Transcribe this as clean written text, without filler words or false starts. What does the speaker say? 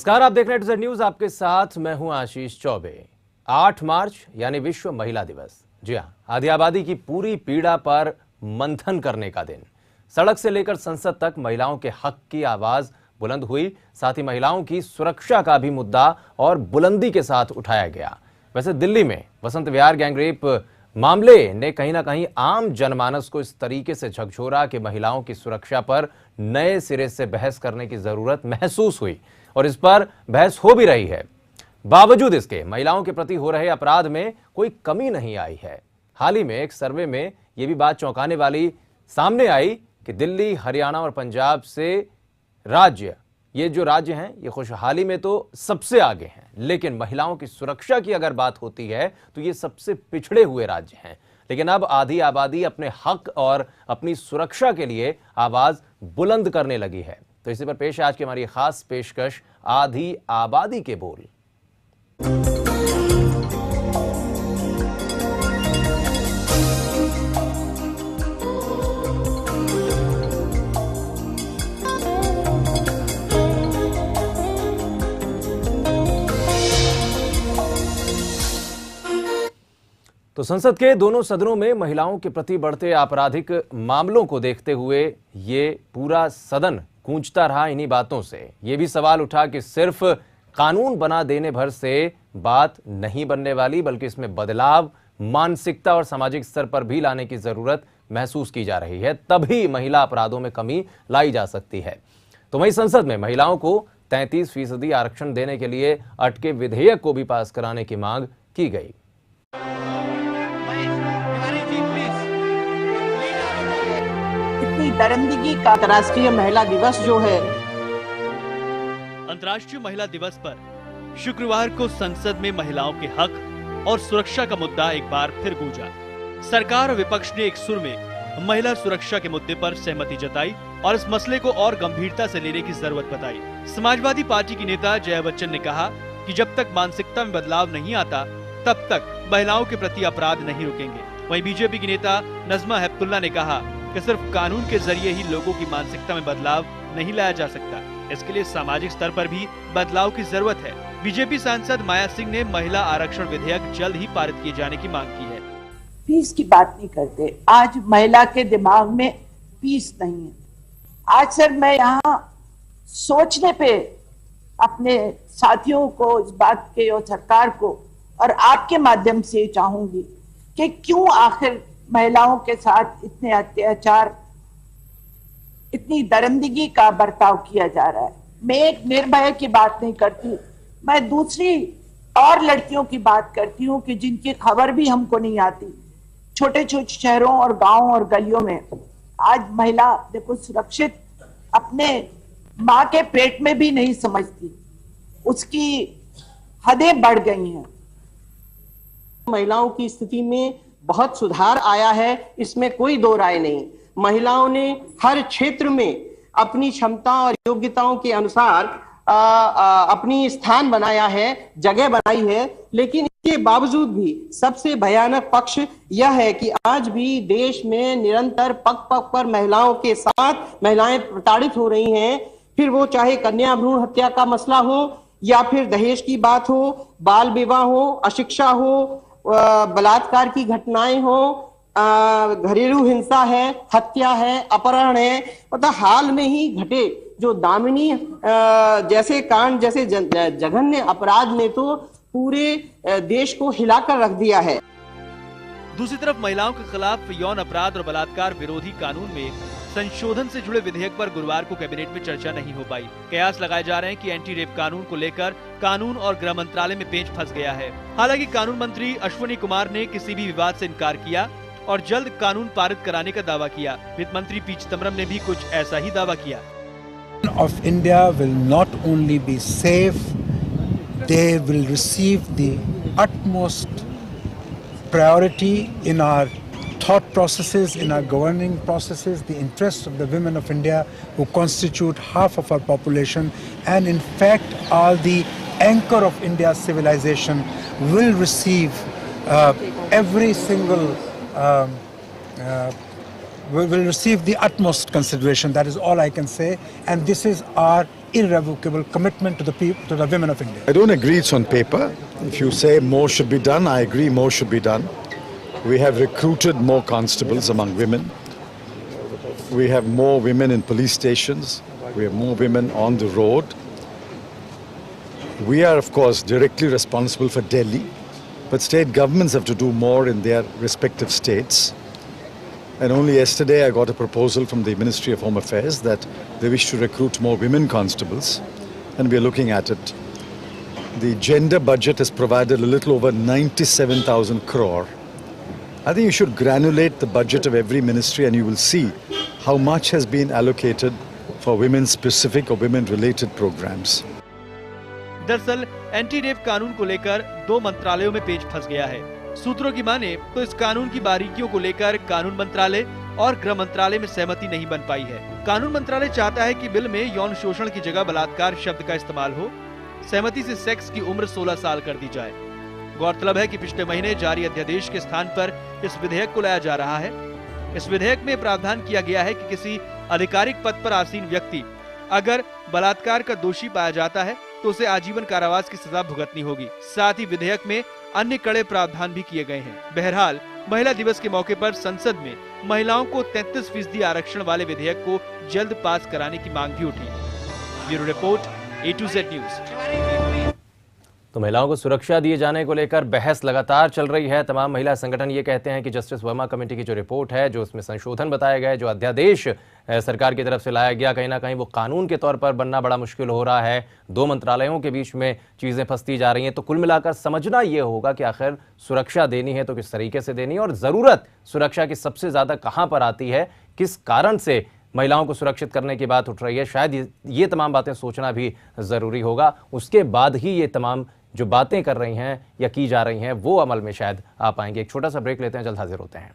नमस्कार, आप देख रहे हैं टू न्यूज। आपके साथ मैं हूं आशीष चौबे। 8 मार्च यानी विश्व महिला दिवस। जी हां, आधी आबादी की पूरी पीड़ा पर मंथन करने का दिन। सड़क से लेकर संसद तक महिलाओं के हक की आवाज बुलंद हुई। साथ ही महिलाओं की सुरक्षा का भी मुद्दा और बुलंदी के साथ उठाया गया। वैसे दिल्ली में वसंत विहार गैंगरेप मामले ने कहीं ना कहीं आम जनमानस को इस तरीके से झकझोरा कि महिलाओं की सुरक्षा पर नए सिरे से बहस करने की जरूरत महसूस हुई और इस पर बहस हो भी रही है। बावजूद इसके महिलाओं के प्रति हो रहे अपराध में कोई कमी नहीं आई है। हाल ही में एक सर्वे में यह भी बात चौंकाने वाली सामने आई कि दिल्ली, हरियाणा और पंजाब से ये जो राज्य हैं, ये खुशहाली में तो सबसे आगे हैं, लेकिन महिलाओं की सुरक्षा की अगर बात होती है तो ये सबसे पिछड़े हुए राज्य हैं। लेकिन अब आधी आबादी अपने हक और अपनी सुरक्षा के लिए आवाज बुलंद करने लगी है। तो इसी पर पेश है आज की हमारी खास पेशकश, आधी आबादी के बोल। तो संसद के दोनों सदनों में महिलाओं के प्रति बढ़ते आपराधिक मामलों को देखते हुए ये पूरा सदन गूंजता रहा इन्हीं बातों से। ये भी सवाल उठा कि सिर्फ कानून बना देने भर से बात नहीं बनने वाली, बल्कि इसमें बदलाव, मानसिकता और सामाजिक स्तर पर भी लाने की जरूरत महसूस की जा रही है। तभी महिला अपराधों में कमी लाई जा सकती है। तो वहीं संसद में महिलाओं को 33% आरक्षण देने के लिए अटके विधेयक को भी पास कराने की मांग की गई। दरिंदगी का अंतर्राष्ट्रीय महिला दिवस जो है, अंतर्राष्ट्रीय महिला दिवस पर शुक्रवार को संसद में महिलाओं के हक और सुरक्षा का मुद्दा एक बार फिर गूंजा। सरकार और विपक्ष ने एक सुर में महिला सुरक्षा के मुद्दे पर सहमति जताई और इस मसले को और गंभीरता से लेने की जरूरत बताई। समाजवादी पार्टी की नेता जया बच्चन ने कहा कि जब तक मानसिकता में बदलाव नहीं आता, तब तक महिलाओं के प्रति अपराध नहीं रुकेंगे। वहीं बीजेपी की नेता नजमा हेपतुल्ला ने कहा कि सिर्फ कानून के जरिए ही लोगों की मानसिकता में बदलाव नहीं लाया जा सकता, इसके लिए सामाजिक स्तर पर भी बदलाव की जरूरत है। बीजेपी सांसद माया सिंह ने महिला आरक्षण विधेयक जल्द ही पारित किए जाने की मांग की है। पीस की बात नहीं करते। आज महिला के दिमाग में पीस नहीं है। आज सर मैं यहाँ सोचने पे अपने साथियों को, इस बात के और सरकार को और आपके माध्यम से चाहूंगी कि क्यों आखिर महिलाओं के साथ इतने अत्याचार, इतनी दरिंदगी का बर्ताव किया जा रहा है। मैं एक निर्भया की बात नहीं करती, मैं दूसरी और लड़कियों की बात करती हूँ कि जिनकी खबर भी हमको नहीं आती। छोटे छोटे शहरों और गांवों और गलियों में आज महिला देखो सुरक्षित अपने माँ के पेट में भी नहीं समझती, उसकी हदें बढ़ गई हैं। महिलाओं की स्थिति में बहुत सुधार आया है, इसमें कोई दो राय नहीं। महिलाओं ने हर क्षेत्र में अपनी क्षमता और योग्यताओं के अनुसार अपनी स्थान बनाया है, जगह बनाई है। लेकिन इसके बावजूद भी सबसे भयानक पक्ष यह है कि आज भी देश में निरंतर पग पग पर महिलाओं के साथ महिलाएं प्रताड़ित हो रही हैं। फिर वो चाहे कन्या भ्रूण हत्या का मसला हो या फिर दहेज की बात हो, बाल विवाह हो, अशिक्षा हो, बलात्कार की घटनाएं हो, घरेलू हिंसा है, हत्या है, अपहरण है। मतलब हाल में ही घटे जो दामिनी जैसे कांड, जैसे जघन्य अपराध ने तो पूरे देश को हिलाकर रख दिया है। दूसरी तरफ महिलाओं के खिलाफ यौन अपराध और बलात्कार विरोधी कानून में संशोधन से जुड़े विधेयक पर गुरुवार को कैबिनेट में चर्चा नहीं हो पाई। कयास लगाए जा रहे हैं कि एंटी रेप कानून को लेकर कानून और गृह मंत्रालय में पेंच फंस गया है। हालांकि कानून मंत्री अश्विनी कुमार ने किसी भी विवाद से इनकार किया और जल्द कानून पारित कराने का दावा किया। वित्त मंत्री पी चिदम्बरम ने भी कुछ ऐसा ही दावा किया। Of India will not only be safe, they will receive the utmost priority in our thought processes, in our governing processes. The interests of the women of India, who constitute half of our population and in fact are the anchor of India's civilization, will receive every single will receive the utmost consideration. That is all I can say, and this is our irrevocable commitment to the women of India. I don't agree it's on paper. If you say more should be done, I agree more should be done. We have recruited more constables among women. We have more women in police stations. We have more women on the road. We are, of course, directly responsible for Delhi, but state governments have to do more in their respective states. And only yesterday I got a proposal from the Ministry of Home Affairs that they wish to recruit more women constables, and we are looking at it. The gender budget has provided a little over 97,000 crore. I think you should granulate the budget of every ministry and you will see how much has been allocated for women-specific or women-related programs. दरअसल anti rape कानून को लेकर 2 मंत्रालयों में पेच फंस गया है। सूत्रों की माने तो इस कानून की बारीकियों को लेकर कानून मंत्रालय और गृह मंत्रालय में सहमति नहीं बन पाई है। कानून मंत्रालय चाहता है कि बिल में यौन शोषण की जगह बलात्कार शब्द का इस्तेमाल हो। सहमति से सेक्स की उम्र 16 साल कर दी जाए। गौरतलब है कि पिछले महीने जारी अध्यादेश के स्थान पर इस विधेयक को लाया जा रहा है। इस विधेयक में प्रावधान किया गया है कि किसी आधिकारिक पद पर आसीन व्यक्ति अगर बलात्कार का दोषी पाया जाता है तो उसे आजीवन कारावास की सजा भुगतनी होगी। साथ ही विधेयक में अन्य कड़े प्रावधान भी किए गए हैं। बहरहाल महिला दिवस के मौके पर संसद में महिलाओं को 33% आरक्षण वाले विधेयक को जल्द पास कराने की मांग भी उठी। Bureau report A to Z news. तो महिलाओं को सुरक्षा दिए जाने को लेकर बहस लगातार चल रही है। तमाम महिला संगठन ये कहते हैं कि जस्टिस वर्मा कमेटी की जो रिपोर्ट है, जो उसमें संशोधन बताए गए, जो अध्यादेश सरकार की तरफ से लाया गया, कहीं ना कहीं वो कानून के तौर पर बनना बड़ा मुश्किल हो रहा है। 2 मंत्रालयों के बीच में चीज़ें फंसती जा रही हैं। तो कुल मिलाकर समझना ये होगा कि आखिर सुरक्षा देनी है तो किस तरीके से देनी है, और ज़रूरत सुरक्षा की सबसे ज़्यादा कहाँ पर आती है, किस कारण से महिलाओं को सुरक्षित करने की बात उठ रही है। शायद ये तमाम बातें सोचना भी ज़रूरी होगा। उसके बाद ही ये तमाम जो बातें कर रही हैं या की जा रही हैं वो अमल में शायद आ पाएंगे। एक छोटा सा ब्रेक लेते हैं, जल्द हाजिर होते हैं।